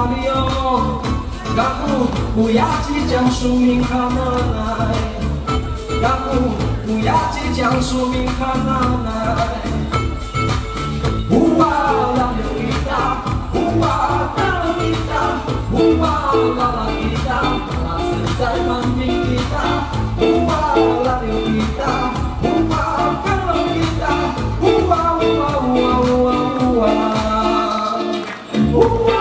里哦，干部不要即将署名哈奶奶，干部不要即将署名哈奶奶。乌哇啦溜吉他，乌哇啦溜吉他，乌哇啦啦吉他，啦是在慢命吉他，乌哇啦溜吉他，乌哇啦溜吉他，乌哇乌哇乌哇乌哇乌哇，乌哇。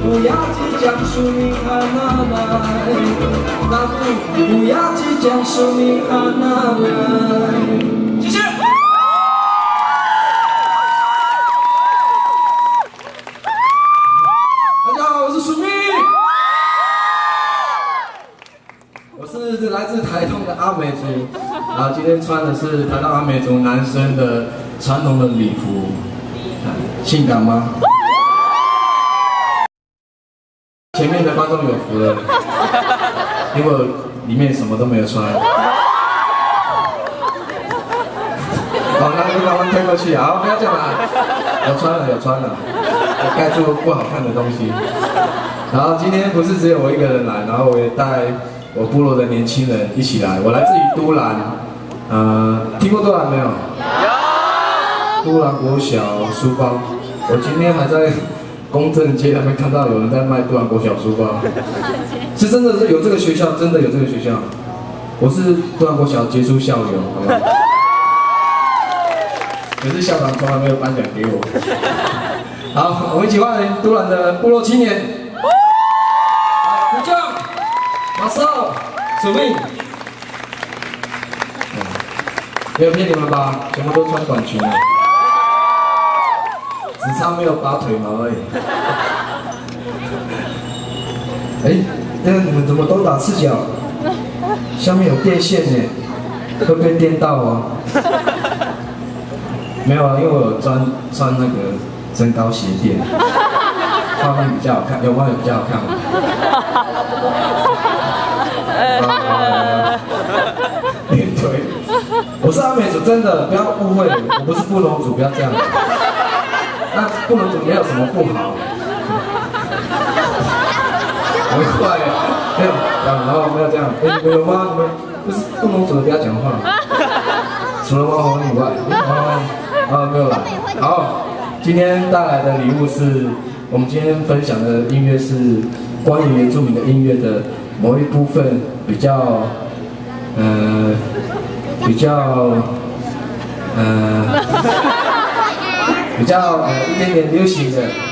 不要即将署名哈奶奶，大姑不要即将署名哈奶奶。谢谢。大家好，我是署名，我是来自台东的阿美族，然后今天穿的是台东阿美族男生的传统的礼服，性感吗？ 前面的观众有福了，因为里面什么都没有穿。好，那就把我们推过去，好，不要这样啦。有穿了，有穿了，我盖住不好看的东西。然后今天不是只有我一个人来，然后我也带我部落的年轻人一起来。我来自于都兰，听过都兰没有？有。都兰国小书包，我今天还在。 公正街那边看到有人在卖都兰国小书包，是真的是有这个学校，真的有这个学校。我是都兰国小杰出校友，好不好？可是校长从来没有颁奖给我。好，我们一起欢迎都兰的部落青年。好，鼓掌，马少，署名。没有骗你们吧？全部都穿短裙了。 只差没有拔腿毛而已。哎，那你们怎么都打赤脚？下面有电线呢，会被电到哦。没有啊，因为我有穿那个增高鞋垫，画面比较好看，有吗？有比较好看吗？练腿，我是阿美族，真的不要误会，我不是布农族，不要这样。 那不能没有什么不好，很快，没有，然后没有这样，哎，有吗？你们不是不能走的，不要讲话，除了汪红以外，没有来。好，今天带来的礼物是我们今天分享的音乐是关于原住民的音乐的某一部分比较，比较一点点流行的。